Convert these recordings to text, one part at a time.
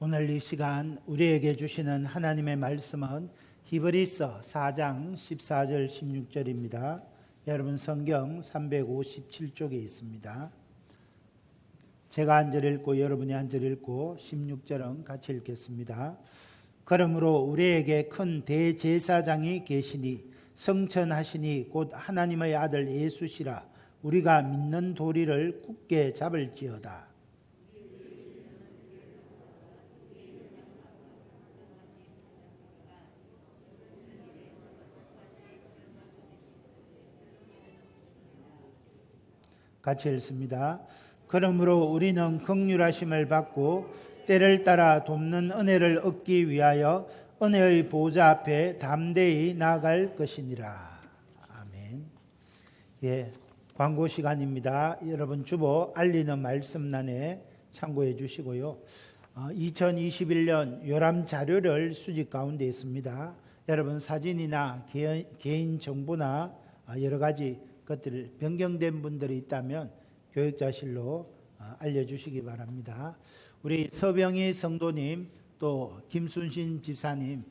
오늘 이 시간 우리에게 주시는 하나님의 말씀은 히브리서 4장 14절 16절입니다. 여러분 성경 357쪽에 있습니다. 제가 한 절 읽고 여러분이 한 절 읽고 16절은 같이 읽겠습니다. 그러므로 우리에게 큰 대제사장이 계시니 성천하시니 곧 하나님의 아들 예수시라. 우리가 믿는 도리를 굳게 잡을지어다. 같이 읽습니다. 그러므로 우리는 긍휼하심을 받고 때를 따라 돕는 은혜를 얻기 위하여 은혜의 보좌 앞에 담대히 나아갈 것이니라. 아멘. 예, 광고 시간입니다. 여러분 주보 알리는 말씀란에 참고해 주시고요. 2021년 요람 자료를 수집 가운데 있습니다. 여러분 사진이나 개인 정보나 여러 가지 것들 변경된 분들이 있다면 교육자실로 알려주시기 바랍니다. 우리 서병희 성도님 또 김순신 집사님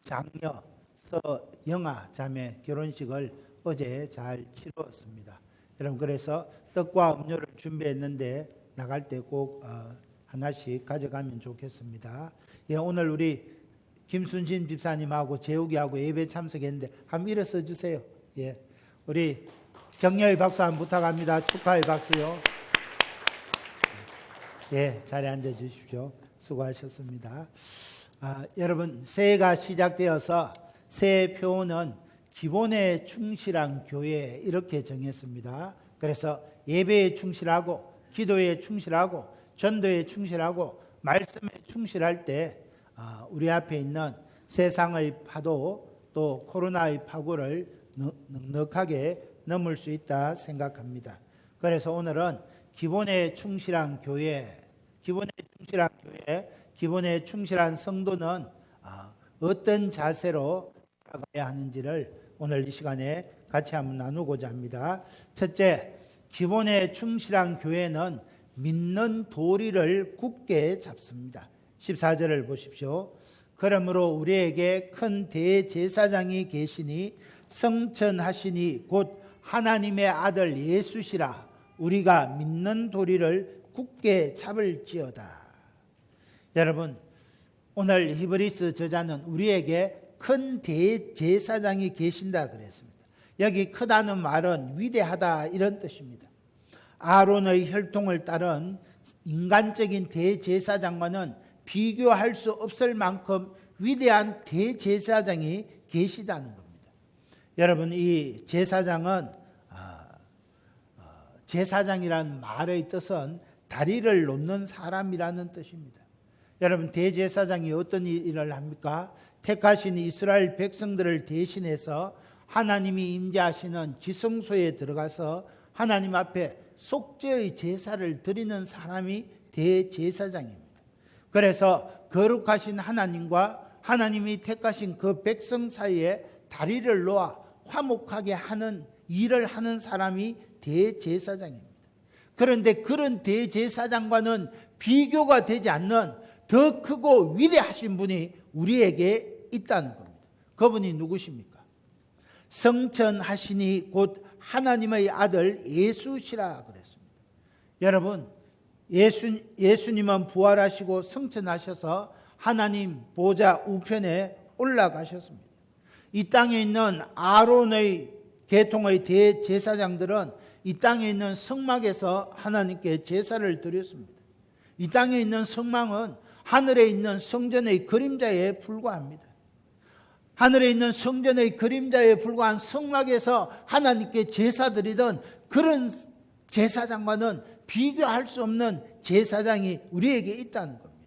장녀 서영아 자매 결혼식을 어제 잘 치루었습니다. 여러분 그래서 떡과 음료를 준비했는데 나갈 때 꼭 하나씩 가져가면 좋겠습니다. 예, 오늘 우리 김순신 집사님하고 재욱이하고 예배 참석했는데 한번 일어서 주세요. 예. 우리 격려의 박수 한번 부탁합니다. 축하의 박수요. 예, 자리에 앉아 주십시오. 수고하셨습니다. 여러분 새해가 시작되어서 새해 표어는 기본에 충실한 교회 이렇게 정했습니다. 그래서 예배에 충실하고 기도에 충실하고 전도에 충실하고 말씀에 충실할 때 우리 앞에 있는 세상의 파도 또 코로나의 파고를 넉넉하게 넘을 수 있다 생각합니다. 그래서 오늘은 기본에 충실한 교회, 기본에 충실한 성도는 어떤 자세로 나가야 하는지를 오늘 이 시간에 같이 한번 나누고자 합니다. 첫째, 기본에 충실한 교회는 믿는 도리를 굳게 잡습니다. 14절을 보십시오. 그러므로 우리에게 큰 대제사장이 계시니 성천하시니 곧 하나님의 아들 예수시라. 우리가 믿는 도리를 굳게 잡을지어다. 여러분 오늘 히브리서 저자는 우리에게 큰 대제사장이 계신다 그랬습니다. 여기 크다는 말은 위대하다 이런 뜻입니다. 아론의 혈통을 따른 인간적인 대제사장과는 비교할 수 없을 만큼 위대한 대제사장이 계시다는 겁니다. 여러분 이 제사장은 제사장이라는 말의 뜻은 다리를 놓는 사람이라는 뜻입니다. 여러분 대제사장이 어떤 일을 합니까? 택하신 이스라엘 백성들을 대신해서 하나님이 임재하시는 지성소에 들어가서 하나님 앞에 속죄의 제사를 드리는 사람이 대제사장입니다. 그래서 거룩하신 하나님과 하나님이 택하신 그 백성 사이에 다리를 놓아 화목하게 하는 일을 하는 사람이 대제사장입니다. 그런데 그런 대제사장과는 비교가 되지 않는 더 크고 위대하신 분이 우리에게 있다는 겁니다. 그분이 누구십니까? 성천하시니 곧 하나님의 아들 예수시라 그랬습니다. 여러분 예수님은 부활하시고 성천하셔서 하나님 보좌 우편에 올라가셨습니다. 이 땅에 있는 아론의 계통의 대제사장들은 이 땅에 있는 성막에서 하나님께 제사를 드렸습니다. 이 땅에 있는 성막은 하늘에 있는 성전의 그림자에 불과합니다. 하늘에 있는 성전의 그림자에 불과한 성막에서 하나님께 제사 드리던 그런 제사장과는 비교할 수 없는 제사장이 우리에게 있다는 겁니다.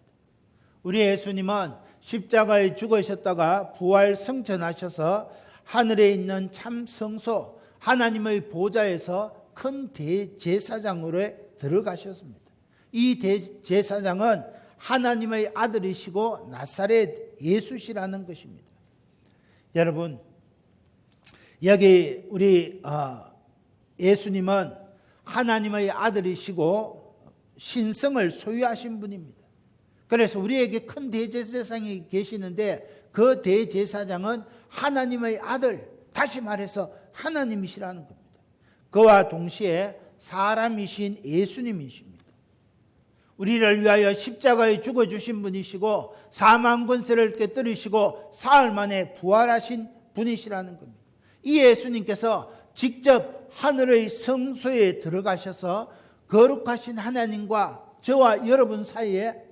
우리 예수님은 십자가에 죽으셨다가 부활 승천하셔서 하늘에 있는 참 성소 하나님의 보좌에서 큰 대제사장으로 들어가셨습니다. 이 대제사장은 하나님의 아들이시고 나사렛 예수시라는 것입니다. 여러분 여기 우리 예수님은 하나님의 아들이시고 신성을 소유하신 분입니다. 그래서 우리에게 큰 대제사장이 계시는데 그 대제사장은 하나님의 아들, 다시 말해서 하나님이시라는 겁니다. 그와 동시에 사람이신 예수님이십니다. 우리를 위하여 십자가에 죽어주신 분이시고 사망 권세를 깨뜨리시고 사흘 만에 부활하신 분이시라는 겁니다. 이 예수님께서 직접 하늘의 성소에 들어가셔서 거룩하신 하나님과 저와 여러분 사이에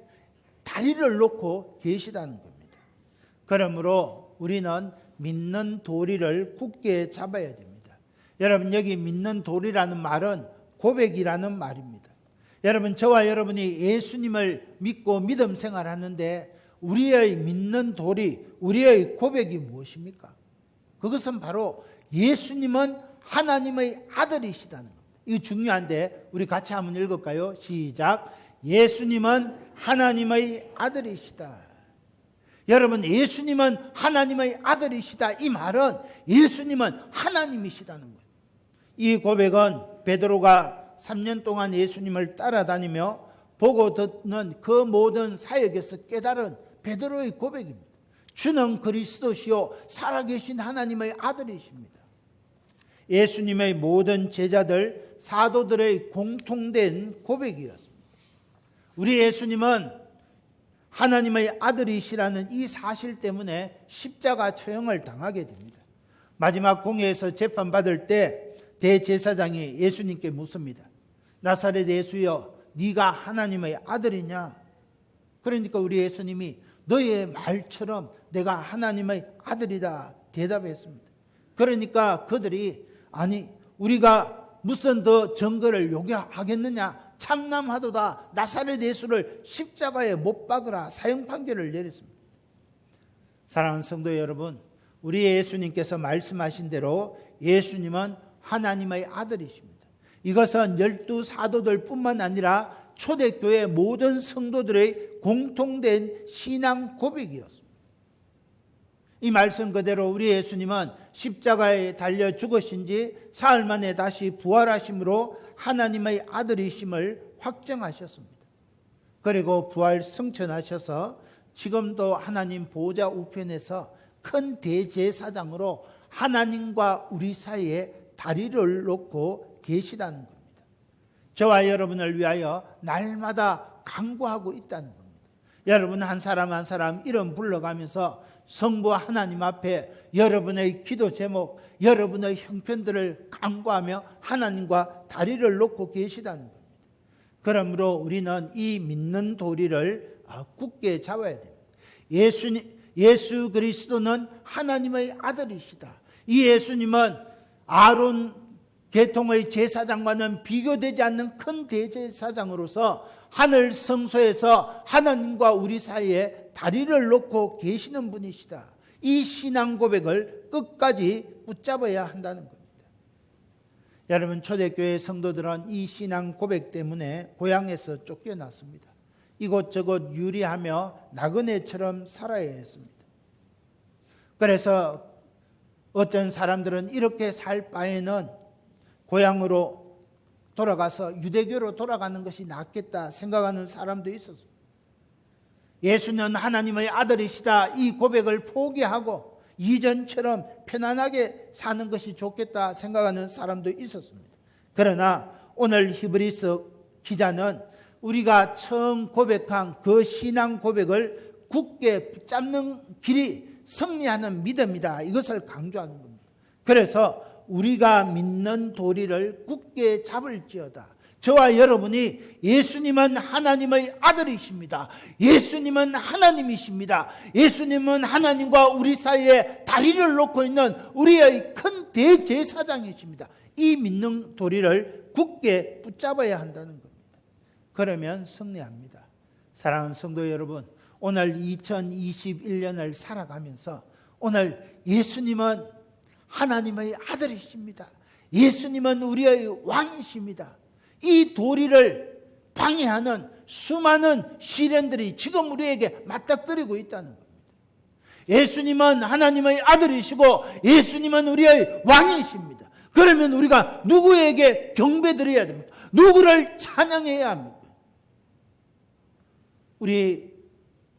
다리를 놓고 계시다는 겁니다. 그러므로 우리는 믿는 도리를 굳게 잡아야 됩니다. 여러분, 여기 믿는 도리라는 말은 고백이라는 말입니다. 여러분, 저와 여러분이 예수님을 믿고 믿음 생활하는데 우리의 믿는 도리, 우리의 고백이 무엇입니까? 그것은 바로 예수님은 하나님의 아들이시다는 겁니다. 이거 중요한데 우리 같이 한번 읽을까요? 시작. 예수님은 하나님의 아들이시다. 여러분, 예수님은 하나님의 아들이시다. 이 말은 예수님은 하나님이시다는 거예요. 이 고백은 베드로가 3년 동안 예수님을 따라다니며 보고 듣는 그 모든 사역에서 깨달은 베드로의 고백입니다. 주는 그리스도시요 살아계신 하나님의 아들이십니다. 예수님의 모든 제자들, 사도들의 공통된 고백이었습니다. 우리 예수님은 하나님의 아들이시라는 이 사실 때문에 십자가 처형을 당하게 됩니다. 마지막 공회에서 재판받을 때 대제사장이 예수님께 묻습니다. 나사렛 예수여, 네가 하나님의 아들이냐? 그러니까 우리 예수님이 너의 말처럼 내가 하나님의 아들이다 대답했습니다. 그러니까 그들이 아니 우리가 무슨 더 증거를 요구하겠느냐? 참남하도다. 나사렛 예수를 십자가에 못 박으라. 사형 판결을 내렸습니다. 사랑하는 성도 여러분, 우리 예수님께서 말씀하신 대로 예수님은 하나님의 아들이십니다. 이것은 12 사도들 뿐만 아니라 초대교회 모든 성도들의 공통된 신앙 고백이었습니다. 이 말씀 그대로 우리 예수님은 십자가에 달려 죽으신 지 사흘 만에 다시 부활하심으로 하나님의 아들이심을 확정하셨습니다. 그리고 부활 승천하셔서 지금도 하나님 보좌 우편에서 큰 대제사장으로 하나님과 우리 사이에 다리를 놓고 계시다는 겁니다. 저와 여러분을 위하여 날마다 간구하고 있다는 겁니다. 여러분 한 사람 한 사람 이름 불러가면서 성부 하나님 앞에 여러분의 기도 제목, 여러분의 형편들을 간구하며 하나님과 다리를 놓고 계시다는 겁니다. 그러므로 우리는 이 믿는 도리를 굳게 잡아야 됩니다. 예수 그리스도는 하나님의 아들이시다. 이 예수님은 아론 계통의 제사장과는 비교되지 않는 큰 대제사장으로서 하늘 성소에서 하나님과 우리 사이에 다리를 놓고 계시는 분이시다. 이 신앙 고백을 끝까지 붙잡아야 한다는 겁니다. 여러분, 초대교회 성도들은 이 신앙 고백 때문에 고향에서 쫓겨났습니다. 이곳저곳 유리하며 나그네처럼 살아야 했습니다. 그래서 어떤 사람들은 이렇게 살 바에는 고향으로 돌아가서 유대교로 돌아가는 것이 낫겠다 생각하는 사람도 있었습니다. 예수는 하나님의 아들이시다 이 고백을 포기하고 이전처럼 편안하게 사는 것이 좋겠다 생각하는 사람도 있었습니다. 그러나 오늘 히브리서 기자는 우리가 처음 고백한 그 신앙 고백을 굳게 붙잡는 길이 승리하는 믿음이다, 이것을 강조하는 겁니다. 그래서 우리가 믿는 도리를 굳게 잡을지어다. 저와 여러분이 예수님은 하나님의 아들이십니다. 예수님은 하나님이십니다. 예수님은 하나님과 우리 사이에 다리를 놓고 있는 우리의 큰 대제사장이십니다. 이 믿는 도리를 굳게 붙잡아야 한다는 겁니다. 그러면 승리합니다. 사랑하는 성도 여러분, 오늘 2021년을 살아가면서 오늘 예수님은 하나님의 아들이십니다. 예수님은 우리의 왕이십니다. 이 도리를 방해하는 수많은 시련들이 지금 우리에게 맞닥뜨리고 있다는 겁니다. 예수님은 하나님의 아들이시고 예수님은 우리의 왕이십니다. 그러면 우리가 누구에게 경배드려야 됩니까? 누구를 찬양해야 합니까? 우리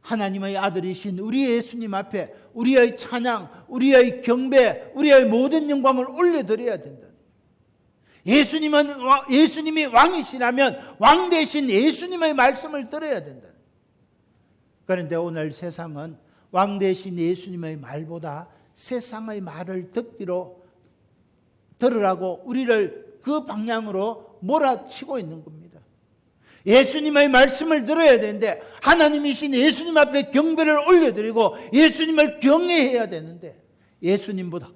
하나님의 아들이신 우리 예수님 앞에 우리의 찬양, 우리의 경배, 우리의 모든 영광을 올려드려야 된다. 예수님이 왕이시라면 왕 대신 예수님의 말씀을 들어야 된다. 그런데 오늘 세상은 왕 대신 예수님의 말보다 세상의 말을 들으라고 우리를 그 방향으로 몰아치고 있는 겁니다. 예수님의 말씀을 들어야 되는데 하나님이신 예수님 앞에 경배를 올려드리고 예수님을 경외해야 되는데 예수님보다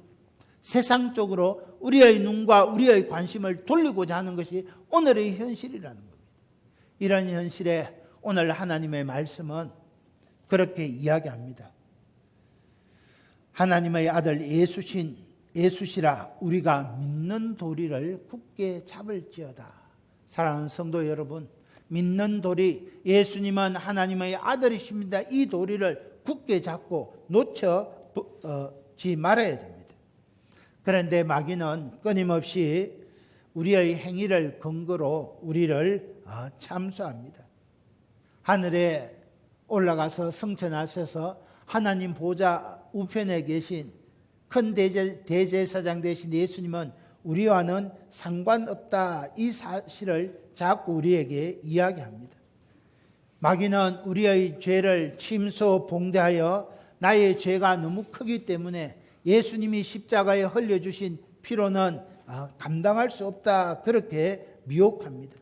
세상적으로 우리의 눈과 우리의 관심을 돌리고자 하는 것이 오늘의 현실이라는 겁니다. 이런 현실에 오늘 하나님의 말씀은 그렇게 이야기합니다. 하나님의 아들 예수시라 우리가 믿는 도리를 굳게 잡을지어다. 사랑하는 성도 여러분, 믿는 도리, 예수님은 하나님의 아들이십니다. 이 도리를 굳게 잡고 놓치지 말아야 됩니다. 그런데 마귀는 끊임없이 우리의 행위를 근거로 우리를 참수합니다. 하늘에 올라가서 성천하셔서 하나님 보좌 우편에 계신 큰 대제사장 되신 예수님은 우리와는 상관없다. 이 사실을 자꾸 우리에게 이야기합니다. 마귀는 우리의 죄를 침소봉대하여 나의 죄가 너무 크기 때문에 예수님이 십자가에 흘려주신 피로는 감당할 수 없다. 그렇게 미혹합니다.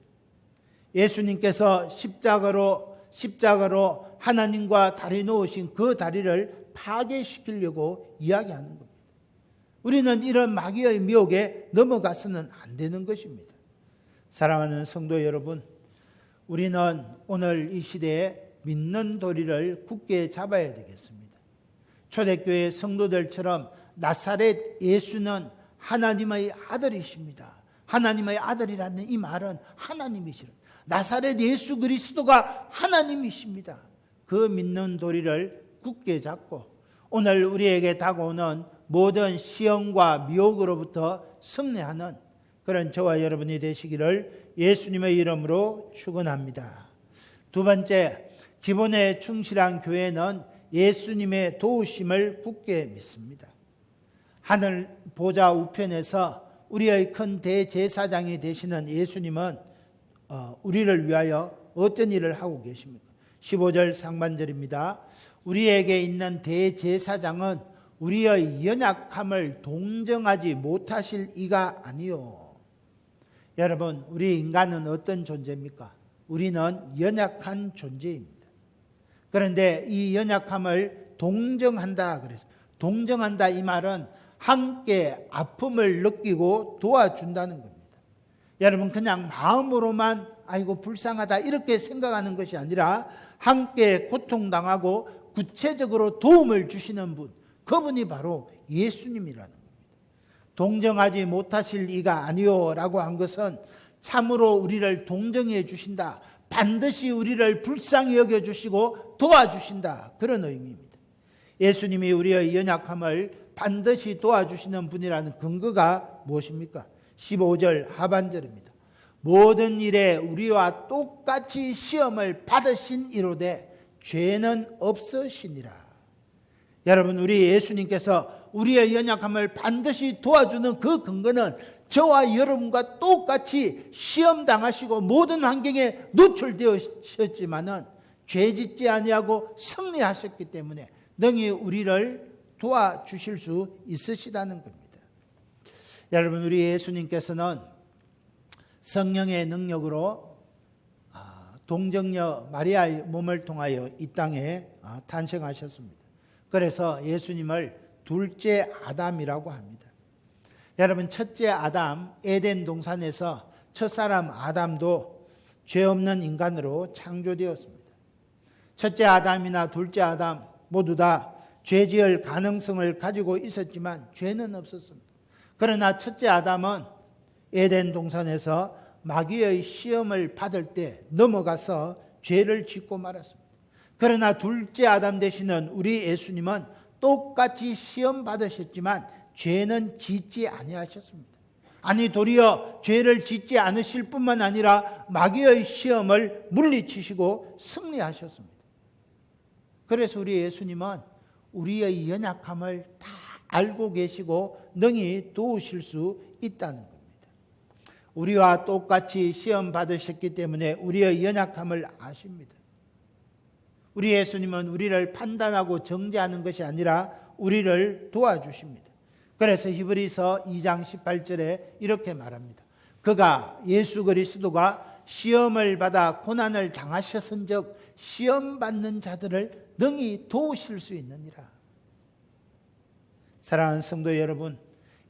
예수님께서 십자가로 하나님과 다리 놓으신 그 다리를 파괴시키려고 이야기하는 겁니다. 우리는 이런 마귀의 미혹에 넘어가서는 안 되는 것입니다. 사랑하는 성도 여러분, 우리는 오늘 이 시대에 믿는 도리를 굳게 잡아야 되겠습니다. 초대교회 성도들처럼 나사렛 예수는 하나님의 아들이십니다. 하나님의 아들이라는 이 말은 하나님이시라. 나사렛 예수 그리스도가 하나님이십니다. 그 믿는 도리를 굳게 잡고 오늘 우리에게 다가오는 모든 시험과 미혹으로부터 승리하는 그런 저와 여러분이 되시기를 예수님의 이름으로 축원합니다. 두 번째, 기본에 충실한 교회는 예수님의 도우심을 굳게 믿습니다. 하늘 보좌 우편에서 우리의 큰 대제사장이 되시는 예수님은 우리를 위하여 어떤 일을 하고 계십니까? 15절 상반절입니다. 우리에게 있는 대제사장은 우리의 연약함을 동정하지 못하실 이가 아니요. 여러분, 우리 인간은 어떤 존재입니까? 우리는 연약한 존재입니다. 그런데 이 연약함을 동정한다 그래서 동정한다 이 말은 함께 아픔을 느끼고 도와준다는 겁니다. 여러분, 그냥 마음으로만 아이고 불쌍하다 이렇게 생각하는 것이 아니라 함께 고통당하고 구체적으로 도움을 주시는 분, 그분이 바로 예수님이라는 겁니다. 동정하지 못하실 이가 아니오라고 한 것은 참으로 우리를 동정해 주신다. 반드시 우리를 불쌍히 여겨주시고 도와주신다. 그런 의미입니다. 예수님이 우리의 연약함을 반드시 도와주시는 분이라는 근거가 무엇입니까? 15절 하반절입니다. 모든 일에 우리와 똑같이 시험을 받으신 이로되 죄는 없으시니라. 여러분, 우리 예수님께서 우리의 연약함을 반드시 도와주는 그 근거는 저와 여러분과 똑같이 시험당하시고 모든 환경에 노출되었지만은 죄짓지 아니하고 승리하셨기 때문에 능히 우리를 도와주실 수 있으시다는 겁니다. 여러분, 우리 예수님께서는 성령의 능력으로 동정녀 마리아의 몸을 통하여 이 땅에 탄생하셨습니다. 그래서 예수님을 둘째 아담이라고 합니다. 여러분, 첫째 아담 에덴 동산에서 첫사람 아담도 죄 없는 인간으로 창조되었습니다. 첫째 아담이나 둘째 아담 모두 다 죄 지을 가능성을 가지고 있었지만 죄는 없었습니다. 그러나 첫째 아담은 에덴 동산에서 마귀의 시험을 받을 때 넘어가서 죄를 짓고 말았습니다. 그러나 둘째 아담 되시는 우리 예수님은 똑같이 시험 받으셨지만 죄는 짓지 아니하셨습니다. 아니, 도리어 죄를 짓지 않으실 뿐만 아니라 마귀의 시험을 물리치시고 승리하셨습니다. 그래서 우리 예수님은 우리의 연약함을 다 알고 계시고 능히 도우실 수 있다는 겁니다. 우리와 똑같이 시험 받으셨기 때문에 우리의 연약함을 아십니다. 우리 예수님은 우리를 판단하고 정죄하는 것이 아니라 우리를 도와주십니다. 그래서 히브리서 2장 18절에 이렇게 말합니다. 그가 예수 그리스도가 시험을 받아 고난을 당하셨은즉 시험 받는 자들을 능히 도우실 수 있느니라. 사랑하는 성도 여러분,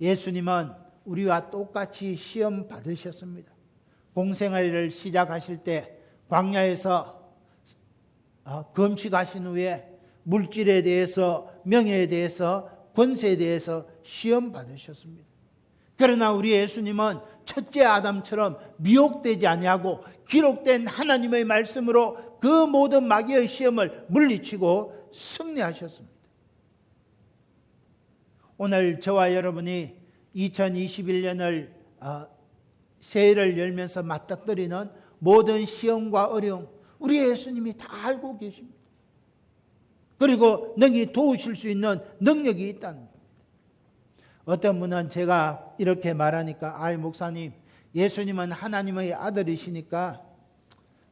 예수님은 우리와 똑같이 시험 받으셨습니다. 공생애를 시작하실 때 광야에서 금식하신 후에 물질에 대해서, 명예에 대해서, 권세에 대해서 시험 받으셨습니다. 그러나 우리 예수님은 첫째 아담처럼 미혹되지 아니하고 기록된 하나님의 말씀으로 그 모든 마귀의 시험을 물리치고 승리하셨습니다. 오늘 저와 여러분이 2021년을 새해를 열면서 맞닥뜨리는 모든 시험과 어려움, 우리 예수님이 다 알고 계십니다. 그리고 능히 도우실 수 있는 능력이 있다는 겁니다. 어떤 분은 제가 이렇게 말하니까, 아이 목사님, 예수님은 하나님의 아들이시니까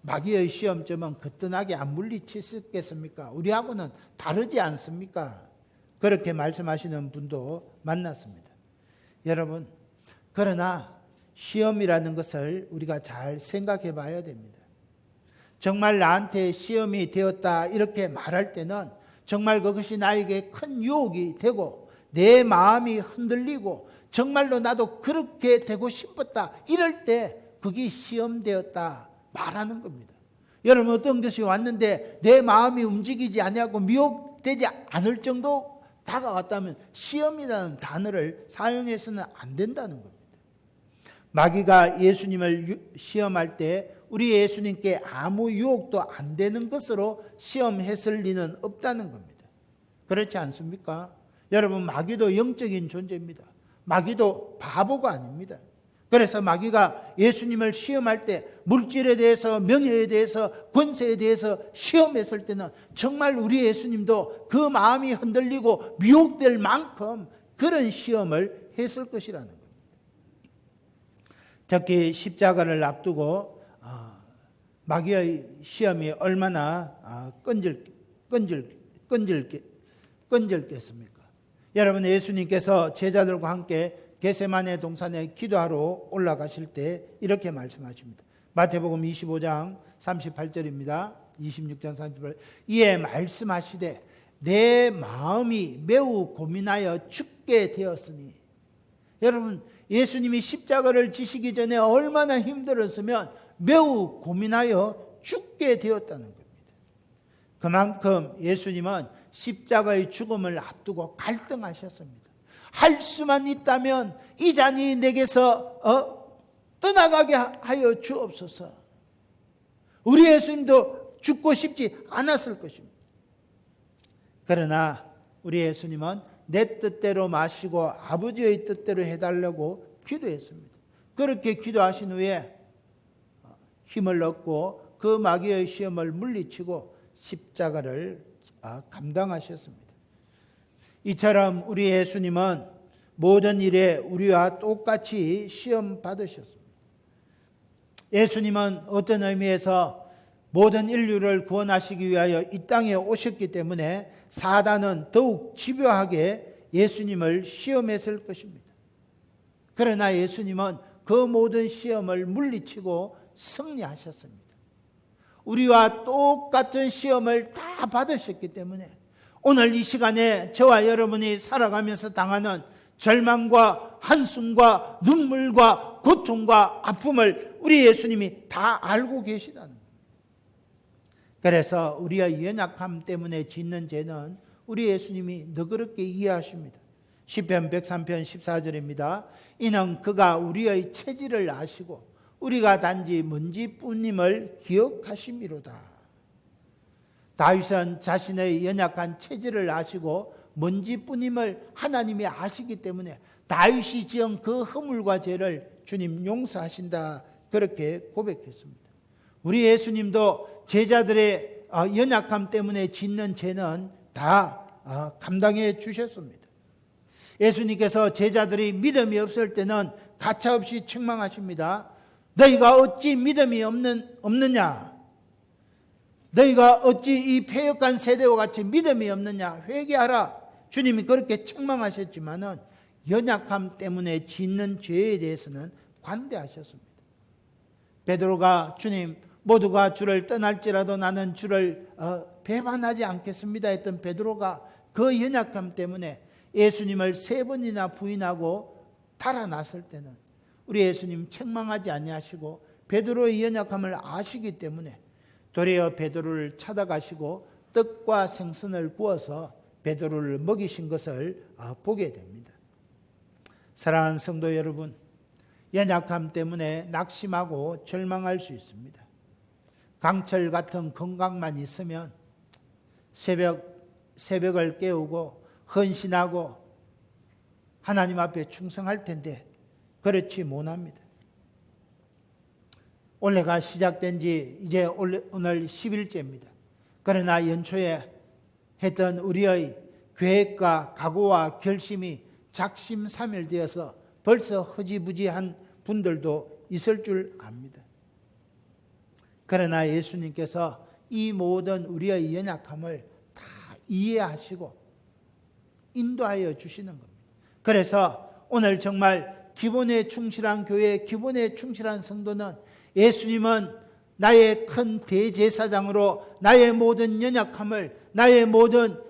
마귀의 시험점은 거뜬하게 안 물리치겠습니까? 우리하고는 다르지 않습니까? 그렇게 말씀하시는 분도 만났습니다. 여러분, 그러나 시험이라는 것을 우리가 잘 생각해 봐야 됩니다. 정말 나한테 시험이 되었다 이렇게 말할 때는 정말 그것이 나에게 큰 유혹이 되고 내 마음이 흔들리고 정말로 나도 그렇게 되고 싶었다 이럴 때 그게 시험되었다 말하는 겁니다. 여러분, 어떤 것이 왔는데 내 마음이 움직이지 아니하고 미혹되지 않을 정도 다가왔다면 시험이라는 단어를 사용해서는 안 된다는 겁니다. 마귀가 예수님을 시험할 때 우리 예수님께 아무 유혹도 안 되는 것으로 시험했을 리는 없다는 겁니다. 그렇지 않습니까? 여러분, 마귀도 영적인 존재입니다. 마귀도 바보가 아닙니다. 그래서 마귀가 예수님을 시험할 때 물질에 대해서, 명예에 대해서, 권세에 대해서 시험했을 때는 정말 우리 예수님도 그 마음이 흔들리고 미혹될 만큼 그런 시험을 했을 것이라는 겁니다. 특히 십자가를 앞두고 마귀의 시험이 얼마나 끈질겼습니까? 여러분, 예수님께서 제자들과 함께 겟세마네 동산에 기도하러 올라가실 때 이렇게 말씀하십니다. 마태복음 25장 38절입니다. 26장 38절. 이에 말씀하시되 내 마음이 매우 고민하여 죽게 되었으니. 여러분, 예수님이 십자가를 지시기 전에 얼마나 힘들었으면 매우 고민하여 죽게 되었다는 겁니다. 그만큼 예수님은 십자가의 죽음을 앞두고 갈등하셨습니다. 할 수만 있다면 이 잔이 내게서 떠나가게 하여 주옵소서. 우리 예수님도 죽고 싶지 않았을 것입니다. 그러나 우리 예수님은 내 뜻대로 마시고 아버지의 뜻대로 해달라고 기도했습니다. 그렇게 기도하신 후에 힘을 얻고 그 마귀의 시험을 물리치고 십자가를 감당하셨습니다. 이처럼 우리 예수님은 모든 일에 우리와 똑같이 시험 받으셨습니다. 예수님은 어떤 의미에서 모든 인류를 구원하시기 위하여 이 땅에 오셨기 때문에 사단은 더욱 집요하게 예수님을 시험했을 것입니다. 그러나 예수님은 그 모든 시험을 물리치고 승리하셨습니다. 우리와 똑같은 시험을 다 받으셨기 때문에 오늘 이 시간에 저와 여러분이 살아가면서 당하는 절망과 한숨과 눈물과 고통과 아픔을 우리 예수님이 다 알고 계시다는 거예요. 그래서 우리의 연약함 때문에 짓는 죄는 우리 예수님이 너그럽게 이해하십니다. 시편 103편 14절입니다. 이는 그가 우리의 체질을 아시고 우리가 단지 먼지뿐임을 기억하심이로다. 다윗은 자신의 연약한 체질을 아시고 먼지뿐임을 하나님이 아시기 때문에 다윗이 지은 그 허물과 죄를 주님 용서하신다 그렇게 고백했습니다. 우리 예수님도 제자들의 연약함 때문에 짓는 죄는 다 감당해 주셨습니다. 예수님께서 제자들이 믿음이 없을 때는 가차없이 책망하십니다. 너희가 어찌 믿음이 없느냐? 너희가 어찌 이 패역한 세대와 같이 믿음이 없느냐? 회개하라. 주님이 그렇게 책망하셨지만은 연약함 때문에 짓는 죄에 대해서는 관대하셨습니다. 베드로가 주님, 모두가 주를 떠날지라도 나는 주를 배반하지 않겠습니다 했던 베드로가 그 연약함 때문에 예수님을 3번이나 부인하고 달아났을 때는 우리 예수님 책망하지 아니하시고 베드로의 연약함을 아시기 때문에 도리어 베드로를 찾아가시고 떡과 생선을 구워서 베드로를 먹이신 것을 보게 됩니다. 사랑하는 성도 여러분, 연약함 때문에 낙심하고 절망할 수 있습니다. 강철 같은 건강만 있으면 새벽을 깨우고 헌신하고 하나님 앞에 충성할 텐데 그렇지 못합니다. 올해가 시작된 지 이제 오늘 10일째입니다. 그러나 연초에 했던 우리의 계획과 각오와 결심이 작심삼일되어서 벌써 허지부지한 분들도 있을 줄 압니다. 그러나 예수님께서 이 모든 우리의 연약함을 다 이해하시고 인도하여 주시는 겁니다. 그래서 오늘 정말 기본에 충실한 교회, 기본에 충실한 성도는 예수님은 나의 큰 대제사장으로 나의 모든 연약함을, 나의 모든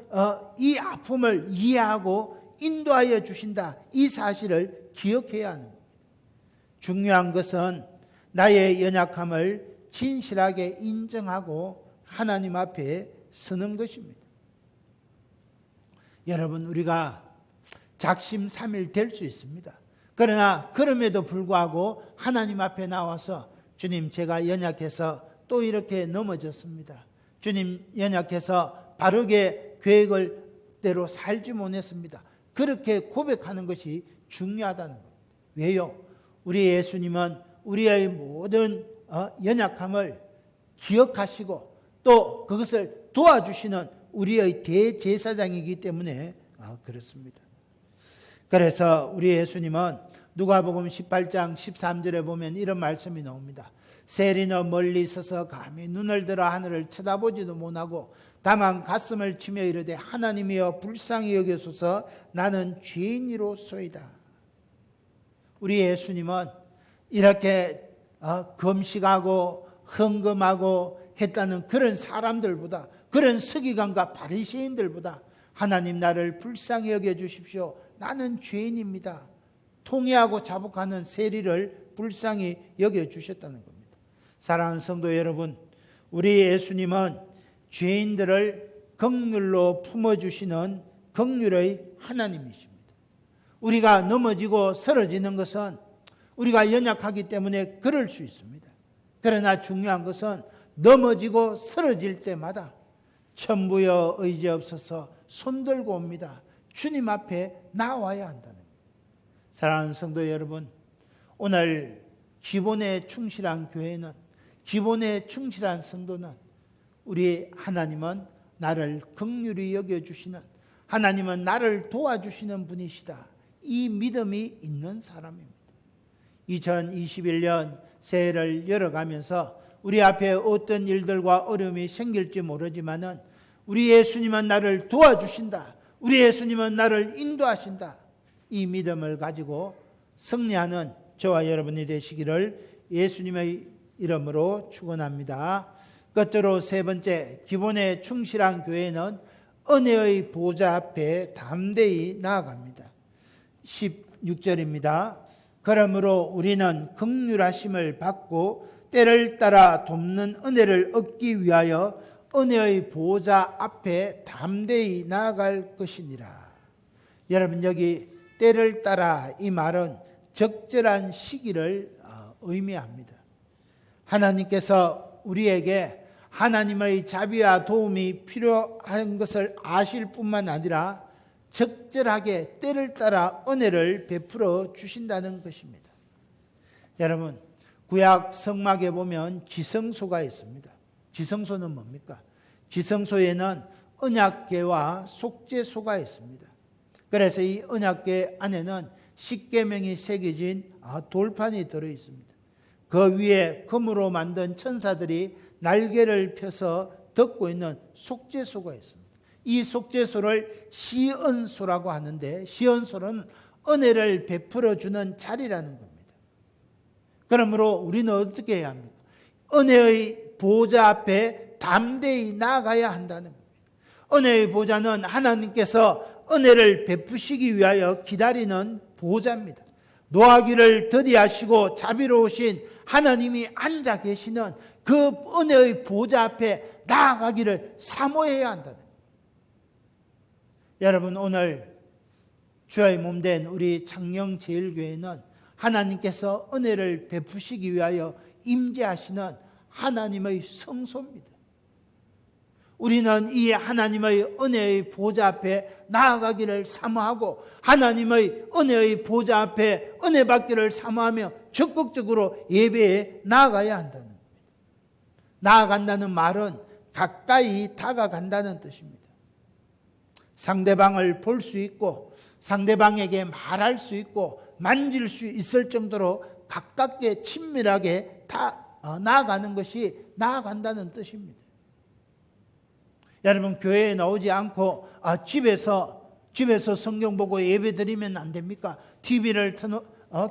이 아픔을 이해하고 인도하여 주신다. 이 사실을 기억해야 하는 겁니다. 중요한 것은 나의 연약함을 진실하게 인정하고 하나님 앞에 서는 것입니다. 여러분, 우리가 작심삼일 될 수 있습니다. 그러나 그럼에도 불구하고 하나님 앞에 나와서 주님, 제가 연약해서 또 이렇게 넘어졌습니다. 주님, 연약해서 바르게 계획대로 살지 못했습니다. 그렇게 고백하는 것이 중요하다는 겁니다. 왜요? 우리 예수님은 우리의 모든 연약함을 기억하시고 또 그것을 도와주시는 우리의 대제사장이기 때문에 그렇습니다. 그래서 우리 예수님은 누가복음 18장 13절에 보면 이런 말씀이 나옵니다. 세리는 멀리 있어서 감히 눈을 들어 하늘을 쳐다보지도 못하고 다만 가슴을 치며 이르되 하나님이여 불쌍히 여기소서 나는 죄인이로소이다. 우리 예수님은 이렇게 금식하고 헌금하고 했다는 그런 사람들보다, 그런 서기관과 바리새인들보다 하나님 나를 불쌍히 여겨 주십시오. 나는 죄인입니다. 통회하고 자복하는 세리를 불쌍히 여겨 주셨다는 겁니다. 사랑하는 성도 여러분, 우리 예수님은 죄인들을 긍휼로 품어주시는 긍휼의 하나님이십니다. 우리가 넘어지고 쓰러지는 것은 우리가 연약하기 때문에 그럴 수 있습니다. 그러나 중요한 것은 넘어지고 쓰러질 때마다 천부여 의지없어서 손들고 옵니다. 주님 앞에 나와야 한다는 겁니다. 사랑하는 성도 여러분, 오늘 기본에 충실한 교회는, 기본에 충실한 성도는 우리 하나님은 나를 긍휼히 여겨주시는, 하나님은 나를 도와주시는 분이시다. 이 믿음이 있는 사람입니다. 2021년 새해를 열어가면서 우리 앞에 어떤 일들과 어려움이 생길지 모르지만은 우리 예수님은 나를 도와주신다. 우리 예수님은 나를 인도하신다. 이 믿음을 가지고 승리하는 저와 여러분이 되시기를 예수님의 이름으로 축원합니다. 끝으로 세 번째, 기본에 충실한 교회는 은혜의 보좌 앞에 담대히 나아갑니다. 16절입니다. 그러므로 우리는 긍휼하심을 받고 때를 따라 돕는 은혜를 얻기 위하여 은혜의 보좌 앞에 담대히 나아갈 것이니라. 여러분, 여기 때를 따라 이 말은 적절한 시기를 의미합니다. 하나님께서 우리에게 하나님의 자비와 도움이 필요한 것을 아실 뿐만 아니라 적절하게 때를 따라 은혜를 베풀어 주신다는 것입니다. 여러분, 구약 성막에 보면 지성소가 있습니다. 지성소는 뭡니까? 지성소에는 언약궤와 속죄소가 있습니다. 그래서 이 언약궤 안에는 십계명이 새겨진 돌판이 들어 있습니다. 그 위에 금으로 만든 천사들이 날개를 펴서 덮고 있는 속죄소가 있습니다. 이 속죄소를 시언소라고 하는데, 시언소는 은혜를 베풀어 주는 자리라는 겁니다. 그러므로 우리는 어떻게 해야 합니까? 은혜의 보좌 앞에 담대히 나아가야 한다는 겁니다. 은혜의 보좌는 하나님께서 은혜를 베푸시기 위하여 기다리는 보좌입니다. 노하기를 더디하시고 자비로우신 하나님이 앉아 계시는 그 은혜의 보좌 앞에 나아가기를 사모해야 한다는 겁니다. 여러분, 오늘 주의 몸된 우리 창녕제일교회는 하나님께서 은혜를 베푸시기 위하여 임재하시는 하나님의 성소입니다. 우리는 이 하나님의 은혜의 보좌 앞에 나아가기를 사모하고 하나님의 은혜의 보좌 앞에 은혜 받기를 사모하며 적극적으로 예배에 나아가야 한다는 겁니다. 나아간다는 말은 가까이 다가간다는 뜻입니다. 상대방을 볼 수 있고 상대방에게 말할 수 있고 만질 수 있을 정도로 가깝게 친밀하게 나아가는 것이 나아간다는 뜻입니다. 여러분, 교회에 나오지 않고 집에서 성경 보고 예배 드리면 안 됩니까? TV를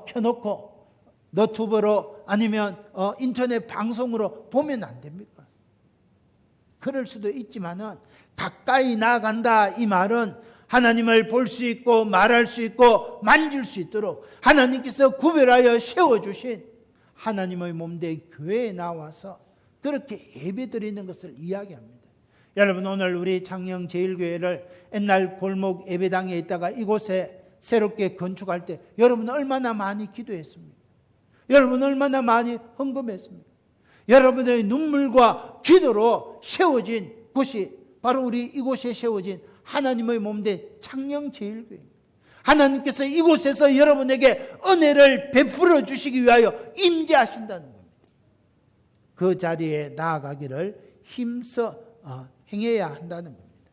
켜놓고 너튜브로 아니면 인터넷 방송으로 보면 안 됩니까? 그럴 수도 있지만은 가까이 나아간다, 이 말은 하나님을 볼 수 있고 말할 수 있고 만질 수 있도록 하나님께서 구별하여 세워주신 하나님의 몸된 교회에 나와서 그렇게 예배드리는 것을 이야기합니다. 여러분, 오늘 우리 창녕제일교회를 옛날 골목 예배당에 있다가 이곳에 새롭게 건축할 때 여러분 얼마나 많이 기도했습니까? 여러분 얼마나 많이 헌금했습니까? 여러분의 눈물과 기도로 세워진 곳이 바로 우리 이곳에 세워진 하나님의 몸된 창녕제일교회입니다. 하나님께서 이곳에서 여러분에게 은혜를 베풀어 주시기 위하여 임재하신다는 겁니다. 그 자리에 나아가기를 힘써 행해야 한다는 겁니다.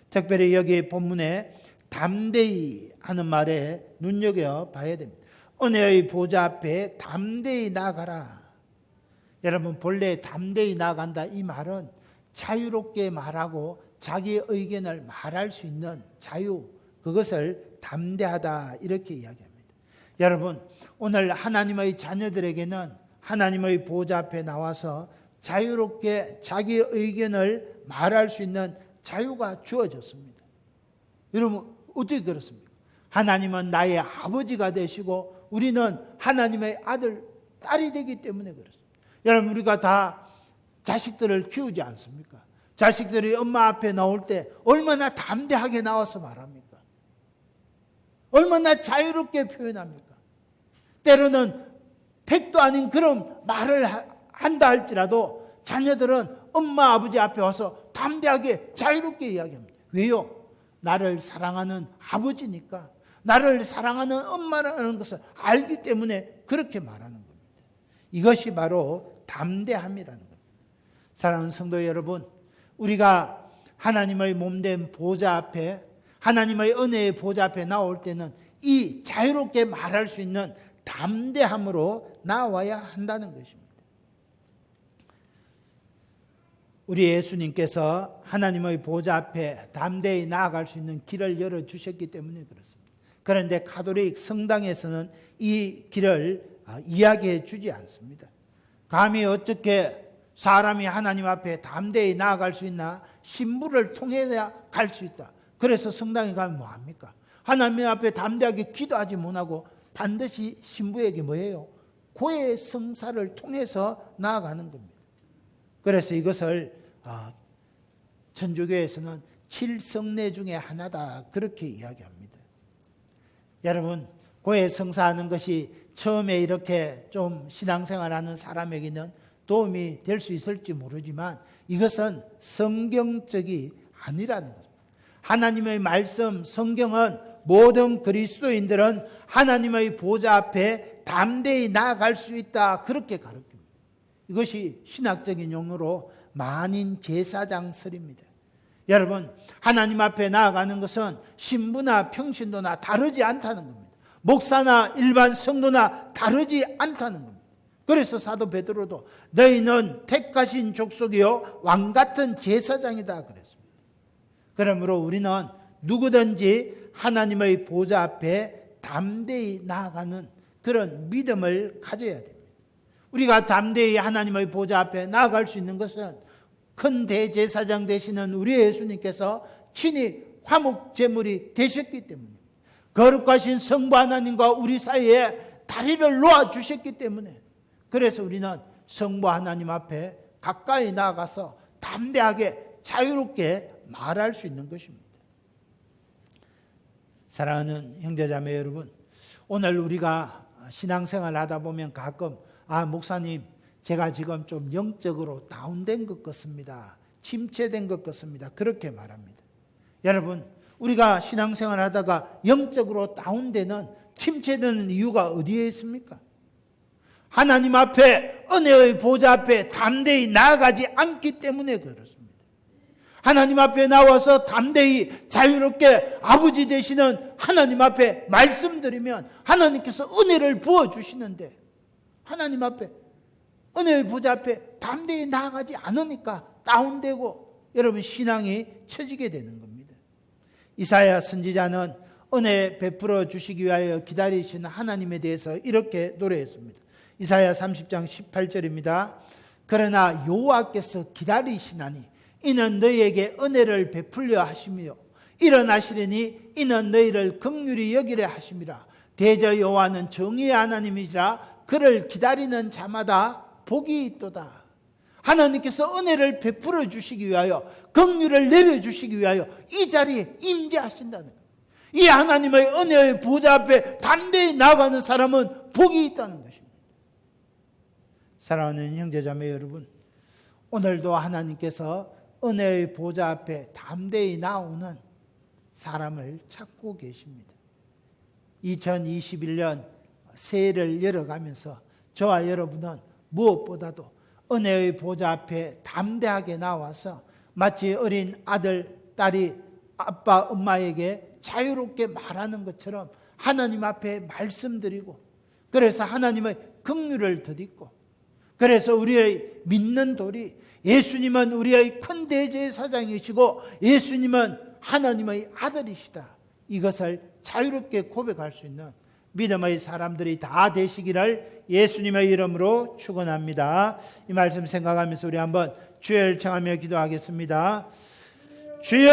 특별히 여기 본문에 담대히 하는 말에 눈여겨봐야 됩니다. 은혜의 보좌 앞에 담대히 나아가라. 여러분, 본래 담대히 나아간다, 이 말은 자유롭게 말하고 자기 의견을 말할 수 있는 자유, 그것을 담대하다 이렇게 이야기합니다. 여러분, 오늘 하나님의 자녀들에게는 하나님의 보좌 앞에 나와서 자유롭게 자기 의견을 말할 수 있는 자유가 주어졌습니다. 여러분, 어떻게 그렇습니까? 하나님은 나의 아버지가 되시고 우리는 하나님의 아들, 딸이 되기 때문에 그렇습니다. 여러분, 우리가 다 자식들을 키우지 않습니까? 자식들이 엄마 앞에 나올 때 얼마나 담대하게 나와서 말합니까? 얼마나 자유롭게 표현합니까? 때로는 택도 아닌 그런 말을 한다 할지라도 자녀들은 엄마 아버지 앞에 와서 담대하게 자유롭게 이야기합니다. 왜요? 나를 사랑하는 아버지니까, 나를 사랑하는 엄마라는 것을 알기 때문에 그렇게 말하는 겁니다. 이것이 바로 담대함이라는 겁니다. 사랑하는 성도 여러분, 우리가 하나님의 몸된 보좌 앞에, 하나님의 은혜의 보좌 앞에 나올 때는 이 자유롭게 말할 수 있는 담대함으로 나와야 한다는 것입니다. 우리 예수님께서 하나님의 보좌 앞에 담대히 나아갈 수 있는 길을 열어주셨기 때문에 그렇습니다. 그런데 가톨릭 성당에서는 이 길을 이야기해 주지 않습니다. 감히 어떻게 사람이 하나님 앞에 담대히 나아갈 수 있나? 신부를 통해야 갈 수 있다. 그래서 성당에 가면 뭐합니까? 하나님 앞에 담대하게 기도하지 못하고 반드시 신부에게 뭐예요? 고해 성사를 통해서 나아가는 겁니다. 그래서 이것을 천주교에서는 7성례 중에 하나다, 그렇게 이야기합니다. 여러분, 고해 성사하는 것이 처음에 이렇게 좀 신앙생활하는 사람에게는 도움이 될 수 있을지 모르지만 이것은 성경적이 아니라는 것입니다. 하나님의 말씀, 성경은 모든 그리스도인들은 하나님의 보좌 앞에 담대히 나아갈 수 있다, 그렇게 가르칩니다. 이것이 신학적인 용어로 만인 제사장설입니다. 여러분, 하나님 앞에 나아가는 것은 신부나 평신도나 다르지 않다는 겁니다. 목사나 일반 성도나 다르지 않다는 겁니다. 그래서 사도 베드로도 너희는 택하신 족속이요 왕같은 제사장이다 그랬습니다. 그러므로 우리는 누구든지 하나님의 보좌 앞에 담대히 나아가는 그런 믿음을 가져야 됩니다. 우리가 담대히 하나님의 보좌 앞에 나아갈 수 있는 것은 큰 대제사장 되시는 우리 예수님께서 친히 화목 제물이 되셨기 때문입니다. 거룩하신 성부 하나님과 우리 사이에 다리를 놓아 주셨기 때문에, 그래서 우리는 성부 하나님 앞에 가까이 나아가서 담대하게 자유롭게 말할 수 있는 것입니다. 사랑하는 형제자매 여러분, 오늘 우리가 신앙생활 하다 보면 가끔 목사님 제가 지금 좀 영적으로 다운된 것 같습니다. 침체된 것 같습니다. 그렇게 말합니다. 여러분, 우리가 신앙생활 하다가 영적으로 다운되는, 침체되는 이유가 어디에 있습니까? 하나님 앞에, 은혜의 보좌 앞에 담대히 나아가지 않기 때문에 그렇습니다. 하나님 앞에 나와서 담대히 자유롭게 아버지 되시는 하나님 앞에 말씀드리면 하나님께서 은혜를 부어주시는데, 하나님 앞에, 은혜의 보좌 앞에 담대히 나아가지 않으니까 다운되고 여러분 신앙이 처지게 되는 겁니다. 이사야 선지자는 은혜 베풀어 주시기 위하여 기다리시는 하나님에 대해서 이렇게 노래했습니다. 이사야 30장 18절입니다. 그러나 여호와께서 기다리시나니 이는 너희에게 은혜를 베풀려 하시며 일어나시려니 이는 너희를 긍휼히 여기려 하심이라. 대저 여호와는 정의의 하나님이시라. 그를 기다리는 자마다 복이 있도다. 하나님께서 은혜를 베풀어 주시기 위하여, 긍휼을 내려주시기 위하여 이 자리에 임재하신다는 거예요. 이 하나님의 은혜의 보좌 앞에 담대히 나아가는 사람은 복이 있다는 것입니다. 사랑하는 형제자매 여러분, 오늘도 하나님께서 은혜의 보좌 앞에 담대히 나오는 사람을 찾고 계십니다. 2021년 새해를 열어가면서 저와 여러분은 무엇보다도 은혜의 보좌 앞에 담대하게 나와서 마치 어린 아들, 딸이 아빠, 엄마에게 자유롭게 말하는 것처럼 하나님 앞에 말씀드리고, 그래서 하나님의 긍휼을 드리고, 그래서 우리의 믿는 돌이 예수님은 우리의 큰 대제사장이시고 예수님은 하나님의 아들이시다, 이것을 자유롭게 고백할 수 있는 믿음의 사람들이 다 되시기를 예수님의 이름으로 축원합니다. 이 말씀 생각하면서 우리 한번 주여 청하며 기도하겠습니다. 주여!